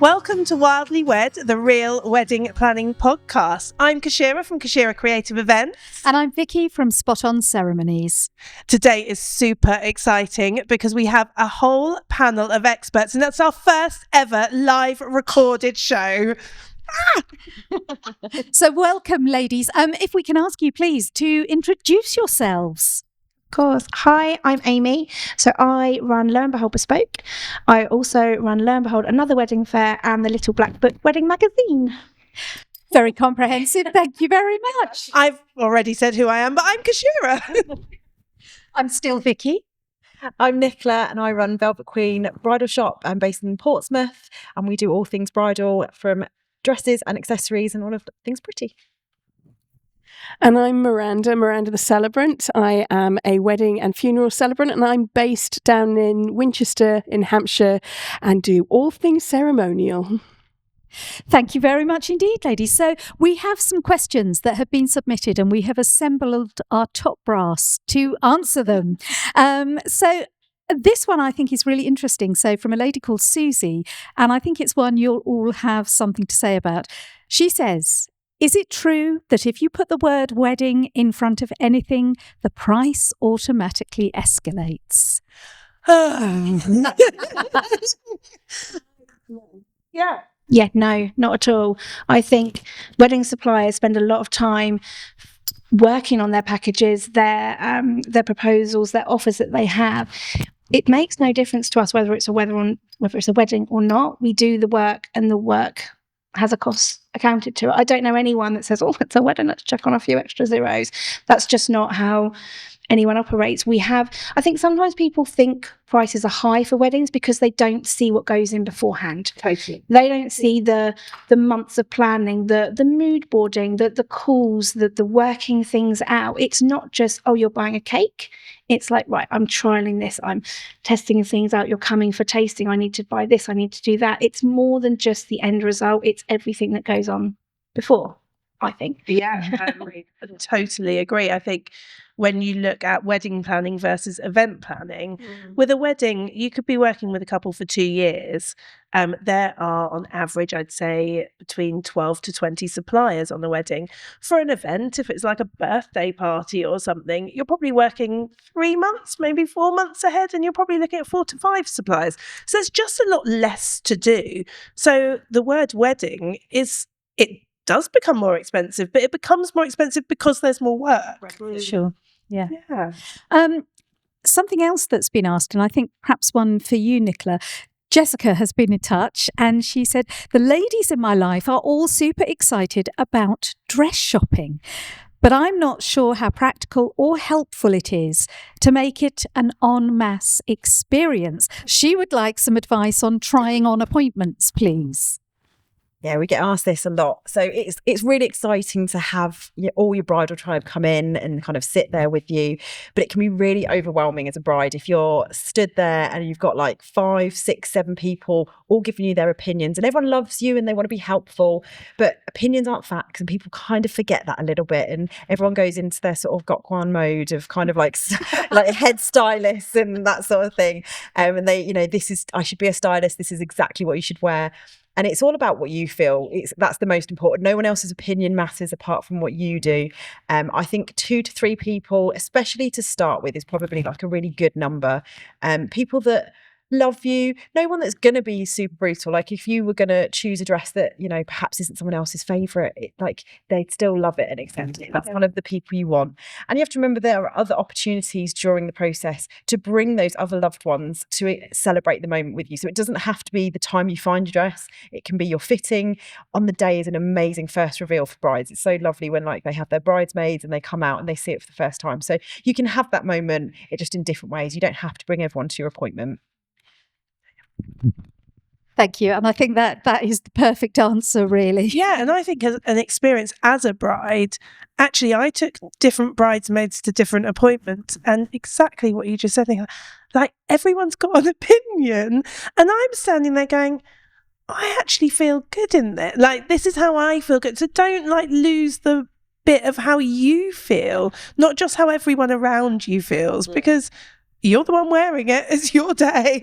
Welcome to Wildly Wed, the real wedding planning podcast. I'm Keshira from Keshira Creative Events. And I'm Vicky from Spot On Ceremonies. Today is super exciting because we have a whole panel of experts, and that's our first ever live recorded show. So welcome, ladies. If we can ask you, please, to introduce yourselves. Of course. Hi, I'm Amy. So I run Lo and Behold Bespoke. I also run Lo and Behold Another Wedding Fair and the Little Black Book Wedding Magazine. Very comprehensive. Thank you very much. I've already said who I am, but I'm Keshira. I'm still Vicky. I'm Nicola and I run Velvet Queen Bridal Shop. I'm based in Portsmouth and we do all things bridal, from dresses and accessories and all of things pretty. And I'm Miranda the Celebrant. I am a wedding and funeral celebrant, and I'm based down in Winchester in Hampshire and do all things ceremonial. Thank you very much indeed, ladies. So we have some questions that have been submitted and we have assembled our top brass to answer them. So this one I think is really interesting. So from a lady called Susie, and I think it's one you'll all have something to say about. She says, is it true that if you put the word wedding in front of anything, the price automatically escalates? Yeah, no, not at all. I think wedding suppliers spend a lot of time working on their packages, their proposals, their offers that they have. It makes no difference to us whether it's a wedding or not. We do the work, and the work has a cost accounted to it. I don't know anyone that says, oh, it's a wedding, let's check on a few extra zeros. That's just not how anyone operates. I think sometimes people think prices are high for weddings because they don't see what goes in beforehand. Totally. They don't see the months of planning, the mood boarding, the calls, the working things out. It's not just, oh, you're buying a cake. It's like, right, I'm trialing this, I'm testing things out, you're coming for tasting, I need to buy this, I need to do that. It's more than just the end result, it's everything that goes on before, I think. Yeah, I totally agree. I think when you look at wedding planning versus event planning, with a wedding, you could be working with a couple for 2 years. There are, on average, I'd say between 12 to 20 suppliers on a wedding. For an event, if it's like a birthday party or something, you're probably working 3 months, maybe 4 months ahead, and you're probably looking at 4 to 5 suppliers. So there's just a lot less to do. So the word wedding it does become more expensive, but it becomes more expensive because there's more work. Sure. Yeah. Yeah. Something else that's been asked, and I think perhaps one for you, Nicola. Jessica has been in touch and she said, the ladies in my life are all super excited about dress shopping, but I'm not sure how practical or helpful it is to make it an en masse experience. She would like some advice on trying on appointments, please. Yeah, we get asked this a lot. So it's really exciting to have all your bridal tribe come in and kind of sit there with you. But it can be really overwhelming as a bride if you're stood there and you've got like 5, 6, 7 people all giving you their opinions, and everyone loves you and they want to be helpful. But opinions aren't facts, and people kind of forget that a little bit. And everyone goes into their sort of gokwan mode of kind of like head stylists and that sort of thing. And they, I should be a stylist. This is exactly what you should wear. And it's all about what you feel. That's the most important. No one else's opinion matters apart from what you do. I think 2 to 3 people, especially to start with, is probably like a really good number. People that love you, no one that's going to be super brutal. Like if you were going to choose a dress that, perhaps isn't someone else's favourite, they'd still love it and accept it. That's one of the people you want. And you have to remember there are other opportunities during the process to bring those other loved ones to celebrate the moment with you. So it doesn't have to be the time you find your dress. It can be your fitting. On the day is an amazing first reveal for brides. It's so lovely when they have their bridesmaids and they come out and they see it for the first time. So you can have that moment, just in different ways. You don't have to bring everyone to your appointment. Thank you. And I think that is the perfect answer, really. Yeah, and I think as an experience as a bride, actually, I took different bridesmaids to different appointments, and exactly what you just said, like everyone's got an opinion, and I'm standing there going, I actually feel good in there. Like, this is how I feel good. So don't lose the bit of how you feel, not just how everyone around you feels, because you're the one wearing it. It's your day.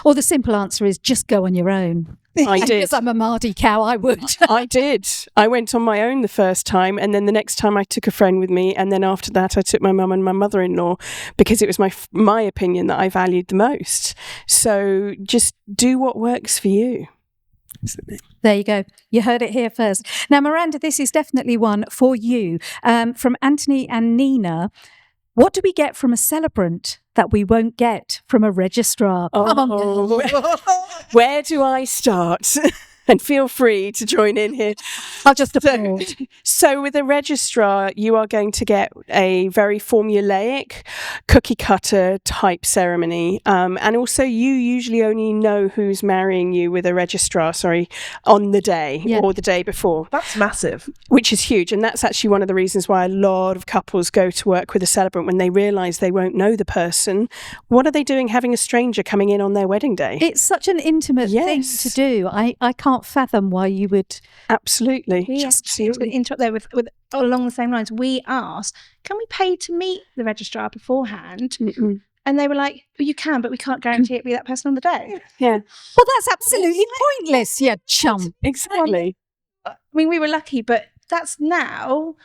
Or the simple answer is just go on your own. I did. Because I'm a Mardy cow, I would. I did. I went on my own the first time, and then the next time I took a friend with me, and then after that I took my mum and my mother-in-law, because it was my opinion that I valued the most. So just do what works for you. There you go. You heard it here first. Now, Miranda, this is definitely one for you. From Anthony and Nina. What do we get from a celebrant that we won't get from a registrar? Come on. Where do I start? And feel free to join in here. I'll just applaud. So with a registrar, you are going to get a very formulaic, cookie cutter type ceremony. And also you usually only know who's marrying you with a registrar, on the day or the day before. That's massive. Which is huge. And that's actually one of the reasons why a lot of couples go to work with a celebrant when they realise they won't know the person. What are they doing having a stranger coming in on their wedding day? It's such an intimate thing to do. I can't fathom why you would. Absolutely. Just to interrupt there with along the same lines, we asked, can we pay to meet the registrar beforehand? Mm-mm. And they were like, well, you can, but we can't guarantee it'll be that person on the day. Yeah. Well, that's absolutely pointless, you chum. Exactly. I mean, we were lucky, but that's now,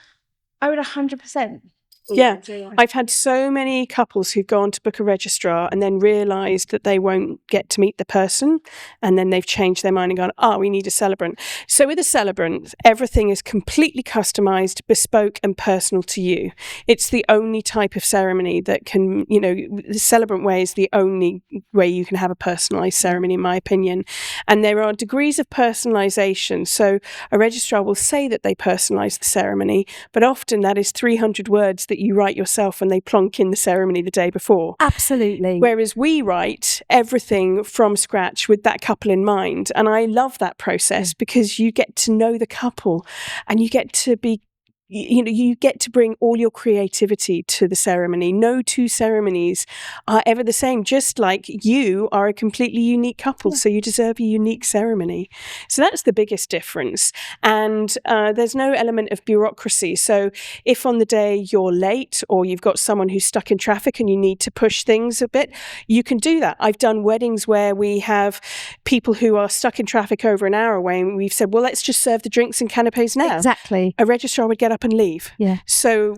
I would 100%. Yeah, I've had so many couples who've gone to book a registrar and then realised that they won't get to meet the person, and then they've changed their mind and gone, we need a celebrant. So with a celebrant, everything is completely customised, bespoke and personal to you. It's the only type of ceremony that can, the celebrant way is the only way you can have a personalised ceremony, in my opinion. And there are degrees of personalisation. So a registrar will say that they personalise the ceremony, but often that is 300 words that you write yourself and they plonk in the ceremony the day before. Absolutely. Whereas we write everything from scratch with that couple in mind. And I love that process because you get to know the couple and you get to be you get to bring all your creativity to the ceremony. No two ceremonies are ever the same, just like you are a completely unique couple, so you deserve a unique ceremony. So that's the biggest difference. And there's no element of bureaucracy. So if on the day you're late or you've got someone who's stuck in traffic and you need to push things a bit, you can do that. I've done weddings where we have people who are stuck in traffic over an hour away and we've said, well, let's just serve the drinks and canapes now. Exactly. A registrar would get up and leave. Yeah. So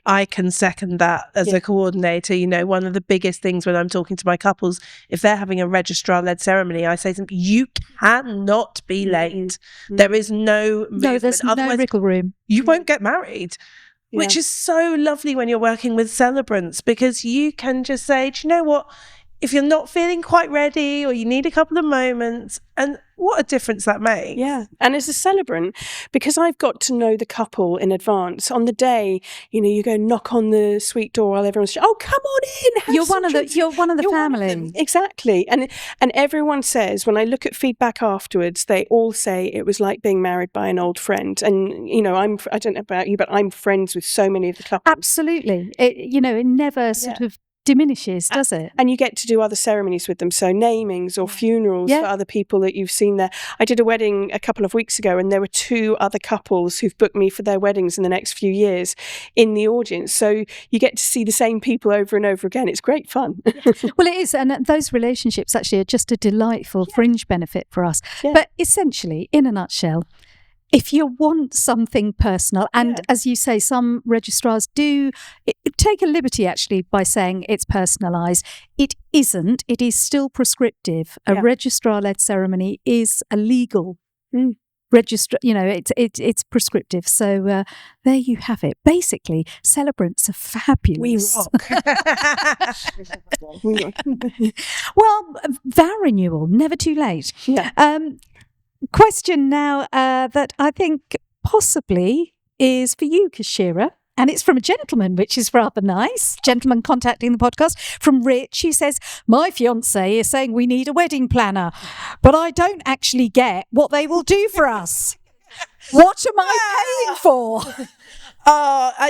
I can second that as a coordinator. One of the biggest things when I'm talking to my couples, if they're having a registrar-led ceremony, I say to them, you cannot be late. There is no movement. No, there's no wriggle room. You won't get married. Yeah. Which is so lovely when you're working with celebrants, because you can just say, do you know what? If you're not feeling quite ready or you need a couple of moments, and what a difference that makes. Yeah. And as a celebrant, because I've got to know the couple in advance, on the day, you go knock on the suite door while everyone's, come on in. You're one of the family. Exactly. And everyone says, when I look at feedback afterwards, they all say it was like being married by an old friend. And, I don't know about you, but I'm friends with so many of the couples. Absolutely. It never sort of diminishes, does it? And you get to do other ceremonies with them, so namings or funerals for other people that you've seen there. I did a wedding a couple of weeks ago and there were 2 other couples who've booked me for their weddings in the next few years in the audience, so you get to see the same people over and over again. It's great fun. Well, it is, and those relationships actually are just a delightful fringe benefit for us. But essentially, in a nutshell, if you want something personal, and as you say, some registrars do take a liberty actually by saying it's personalised. It isn't. It is still prescriptive. A registrar-led ceremony is a legal register. It's prescriptive. So there you have it. Basically, celebrants are fabulous. We rock. Well, vow renewal, never too late. Yeah. Question now that I think possibly is for you, Keshira, and it's from a gentleman, which is rather nice. Gentleman contacting the podcast from Rich. He says, my fiance is saying we need a wedding planner, but I don't actually get what they will do for us. What am I paying for?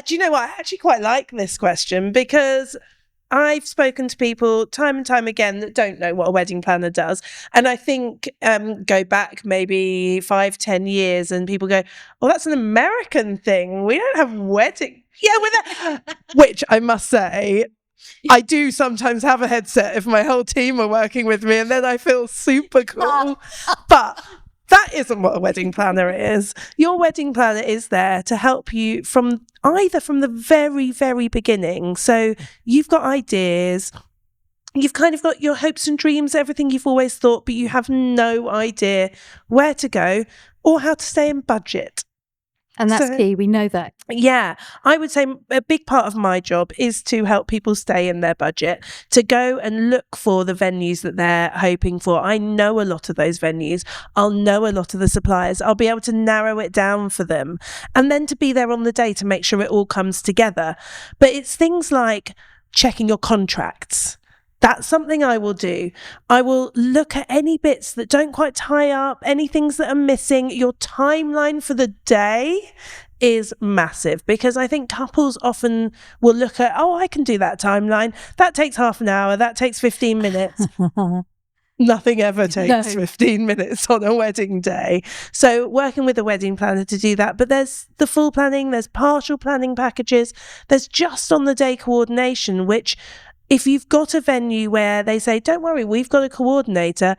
Do you know what? I actually quite like this question because I've spoken to people time and time again that don't know what a wedding planner does. And I think go back maybe 5-10 years and people go, oh, that's an American thing. We don't have wedding. Yeah, with that. Which I must say, I do sometimes have a headset if my whole team are working with me, and then I feel super cool. But that isn't what a wedding planner is. Your wedding planner is there to help you from the very, very beginning. So you've got ideas, you've kind of got your hopes and dreams, everything you've always thought, but you have no idea where to go or how to stay in budget. And that's key. We know that. Yeah. I would say a big part of my job is to help people stay in their budget, to go and look for the venues that they're hoping for. I know a lot of those venues. I'll know a lot of the suppliers. I'll be able to narrow it down for them. And then to be there on the day to make sure it all comes together. But it's things like checking your contracts. That's something I will do. I will look at any bits that don't quite tie up, any things that are missing. Your timeline for the day is massive, because I think couples often will look at, I can do that timeline. That takes half an hour. That takes 15 minutes. Nothing ever takes 15 minutes on a wedding day. So working with a wedding planner to do that. But there's the full planning, there's partial planning packages, there's just on the day coordination, which if you've got a venue where they say, don't worry, we've got a coordinator.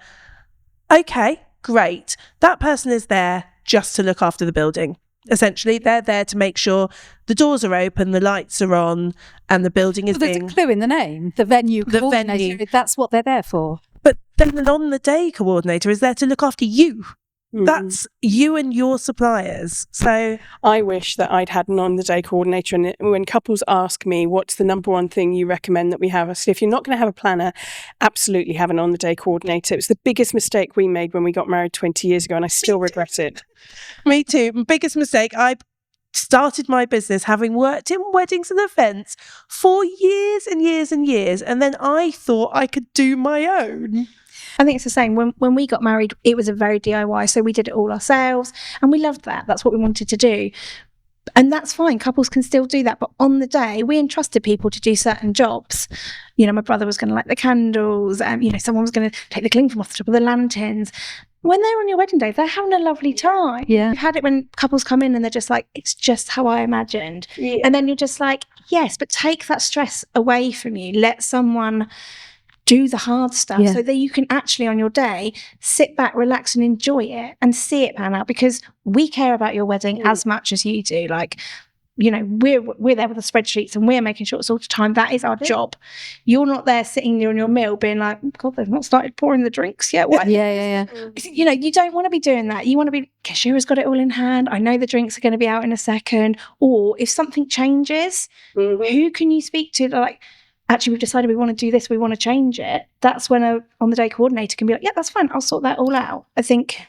Okay, great. That person is there just to look after the building. Essentially, they're there to make sure the doors are open, the lights are on, and the building is There's a clue in the name, the venue coordinator. That's what they're there for. But then the on-the-day coordinator is there to look after you. That's you and your suppliers. So I wish that I'd had an on-the-day coordinator. And when couples ask me, what's the number one thing you recommend that we have? I said, if you're not going to have a planner, absolutely have an on-the-day coordinator. It was the biggest mistake we made when we got married 20 years ago, and I still regret it. Me too. Biggest mistake. I started my business having worked in weddings and events for years and years and years, and then I thought I could do my own. I think it's the same. When we got married, it was a very DIY, so we did it all ourselves, and we loved that. That's what we wanted to do. And that's fine. Couples can still do that. But on the day, we entrusted people to do certain jobs. My brother was going to light the candles. Someone was going to take the cling from off the top of the lanterns. When they're on your wedding day, they're having a lovely time. Yeah. You've had it when couples come in and they're just like, it's just how I imagined. Yeah. And then you're just like, yes, but take that stress away from you. Let someone do the hard stuff so that you can actually on your day sit back, relax and enjoy it and see it pan out, because we care about your wedding as much as you do. We're there with the spreadsheets and we're making sure it's all to time. That is our job. You're not there sitting there on your meal being like, oh God, they've not started pouring the drinks yet. What? Yeah. You don't want to be doing that. You want to be, Keshira's got it all in hand. I know the drinks are going to be out in a second. Or if something changes, who can you speak to? Like, actually, we've decided we want to do this, we want to change it. That's when a on-the-day coordinator can be like, yeah, that's fine, I'll sort that all out. I think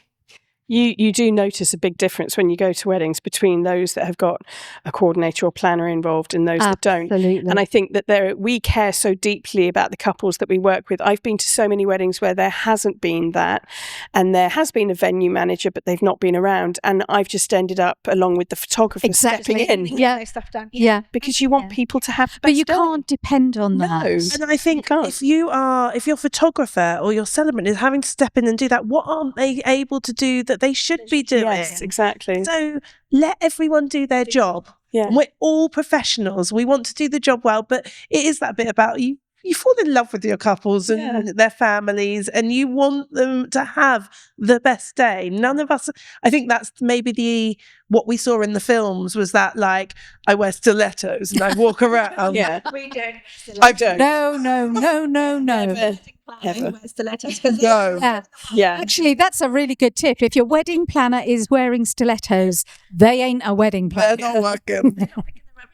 You do notice a big difference when you go to weddings between those that have got a coordinator or planner involved and those that don't. And I think that we care so deeply about the couples that we work with. I've been to so many weddings where there hasn't been that, and there has been a venue manager, but they've not been around. And I've just ended up, along with the photographer, stepping in. Yeah, stuff done. Yeah, because you want people to have the best but you day. can't depend on that. And I think if your photographer or your celebrant is having to step in and do that, what aren't they able to do that they should be doing? Yes, exactly. So let everyone do their job. Yeah. And we're all professionals. We want to do the job well, but it is that bit about you fall in love with your couples and their families, and you want them to have the best day. None of us, I think that's maybe what we saw in the films was that, like, I wear stilettos and I walk around. We don't. I don't. No. Never. No. Yeah. Actually, that's a really good tip. If your wedding planner is wearing stilettos, they ain't a wedding planner. They're not working. No.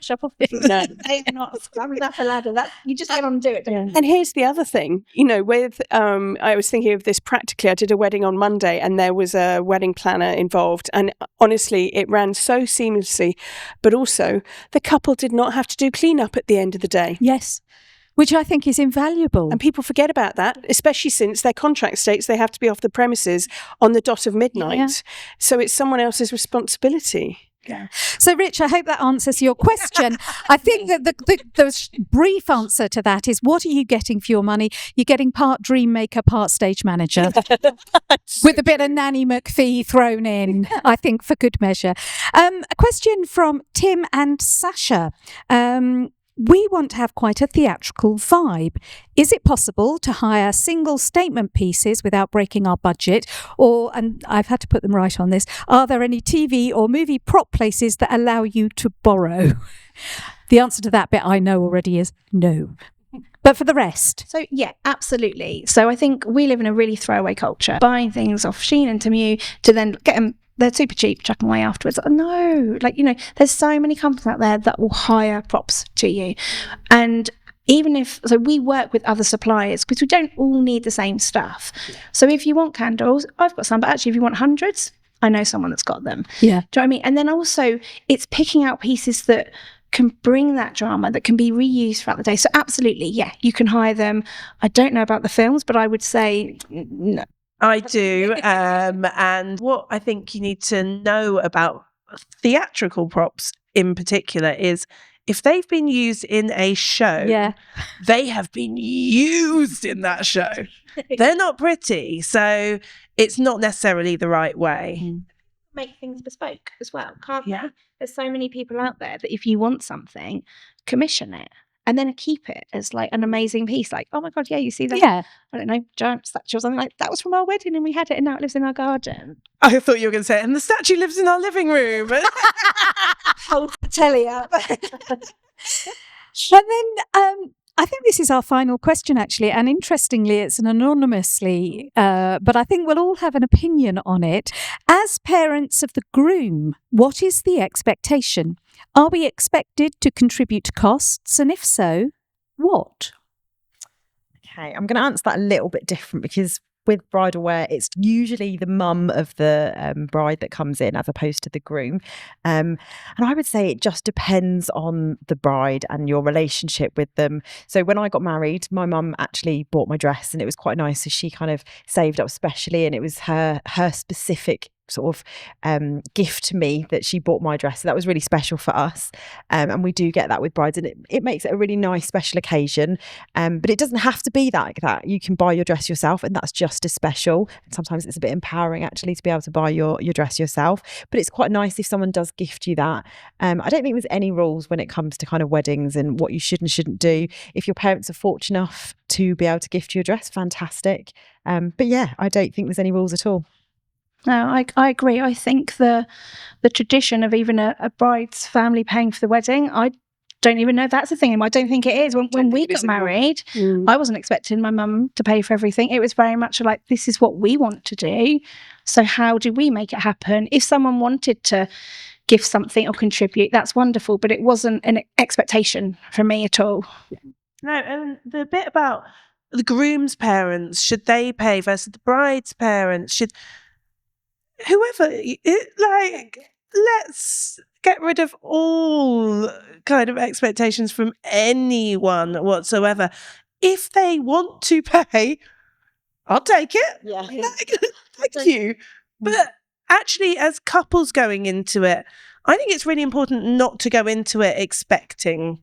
They're not climbing up a ladder. You just get on and do it. Don't you? And here's the other thing, with I was thinking of this practically. I did a wedding on Monday and there was a wedding planner involved, and honestly it ran so seamlessly, but also the couple did not have to do cleanup at the end of the day. Yes. Which I think is invaluable. And people forget about that, especially since their contract states they have to be off the premises on the dot of midnight. Yeah. So it's someone else's responsibility. Yeah. So, Rich, I hope that answers your question. I think that the brief answer to that is, what are you getting for your money? You're getting part dream maker, part stage manager, with a bit of Nanny McPhee thrown in, I think, for good measure. A question from Tim and Sasha. we want to have quite a theatrical vibe. Is it possible to hire single statement pieces without breaking our budget? Or, and I've had to put them right on this, are there any TV or movie prop places that allow you to borrow? The answer to that bit I know already is no. But for the rest? So, yeah, absolutely. So I think we live in a really throwaway culture, buying things off Shein and Temu to then get them, they're super cheap, chuck them away afterwards. No, like, there's so many companies out there that will hire props to you. And even if, so we work with other suppliers because we don't all need the same stuff. So if you want candles, I've got some, but actually if you want hundreds, I know someone that's got them. Yeah. Do you know what I mean? And then also it's picking out pieces that can bring that drama, that can be reused throughout the day. So absolutely, yeah, you can hire them. I don't know about the films, but I would say no. I do. And what I think you need to know about theatrical props in particular is if they've been used in a show, they have been used in that show. They're not pretty. So it's not necessarily the right way. Make things bespoke as well, can't Yeah. they? There's so many people out there that if you want something, commission it and then keep it as like an amazing piece. Like, oh my God, yeah, you see that? Yeah. I don't know, giant statue or something like that was from our wedding and we had it and now it lives in our garden. I thought you were going to say, and the statue lives in our living room. Hold the telly up. And then I think this is our final question, actually. And interestingly, it's an anonymously, but I think we'll all have an opinion on it. As parents of the groom, what is the expectation? Are we expected to contribute to costs? And if so, what? Okay, I'm going to answer that a little bit different because with bridal wear, it's usually the mum of the bride that comes in as opposed to the groom. And I would say it just depends on the bride and your relationship with them. So when I got married, my mum actually bought my dress and it was quite nice. So she kind of saved up specially and it was her specific sort of gift to me that she bought my dress. So that was really special for us. And we do get that with brides and it makes it a really nice special occasion. But it doesn't have to be like that. You can buy your dress yourself and that's just as special. And sometimes it's a bit empowering actually to be able to buy your dress yourself. But it's quite nice if someone does gift you that. I don't think there's any rules when it comes to kind of weddings and what you should and shouldn't do. If your parents are fortunate enough to be able to gift you a dress, fantastic. But yeah, I don't think there's any rules at all. No, I agree. I think the tradition of even a bride's family paying for the wedding, I don't even know if that's a thing. I don't think it is. When we got married, I wasn't expecting my mum to pay for everything. It was very much like, this is what we want to do. So how do we make it happen? If someone wanted to give something or contribute, that's wonderful. But it wasn't an expectation from me at all. No, and the bit about the groom's parents, should they pay versus the bride's parents? Should whoever, let's get rid of all kind of expectations from anyone whatsoever. If they want to pay, I'll take it. Yeah. Thank you. But actually, as couples going into it, I think it's really important not to go into it expecting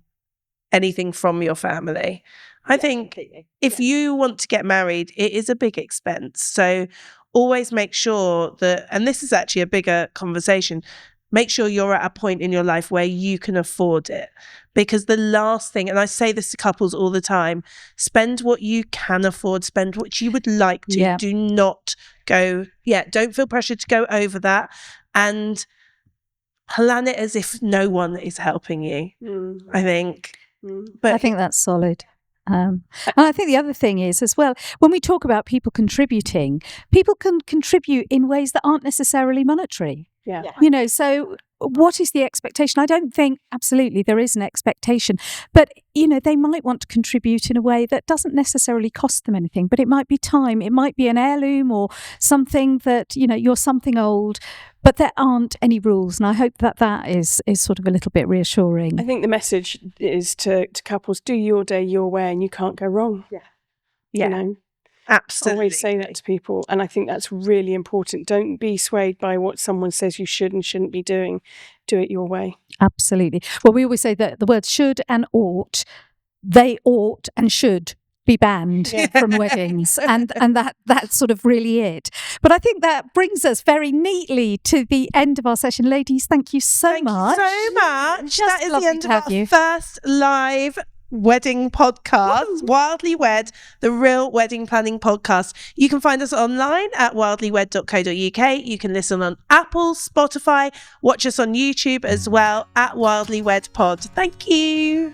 anything from your family. I think if you want to get married, it is a big expense. So always make sure that, and this is actually a bigger conversation, make sure you're at a point in your life where you can afford it. Because the last thing, and I say this to couples all the time, spend what you can afford, spend what you would like to. Yeah. Do not go, don't feel pressured to go over that. And plan it as if no one is helping you, I think. But I think that's solid. And I think the other thing is as well, when we talk about people contributing, people can contribute in ways that aren't necessarily monetary. Yeah. So what is the expectation? I don't think absolutely there is an expectation, but they might want to contribute in a way that doesn't necessarily cost them anything, but it might be time, it might be an heirloom or something that, you're something old, but there aren't any rules. And I hope that is sort of a little bit reassuring. I think the message is to couples, do your day your way and you can't go wrong. Yeah. Absolutely. Always say that to people. And I think that's really important. Don't be swayed by what someone says you should and shouldn't be doing. Do it your way. Absolutely. Well, we always say that the words should and ought, they ought and should be banned from weddings, and that's sort of really it. But I think that brings us very neatly to the end of our session. Ladies, thank you so much. Thank you so much. Just That is the lovely end to of have our you. first live wedding podcast, Wildly Wed, the real wedding planning podcast. You can find us online at wildlywed.co.uk. You can listen on Apple, Spotify, watch us on YouTube as well at Wildly Wed Pod. Thank you.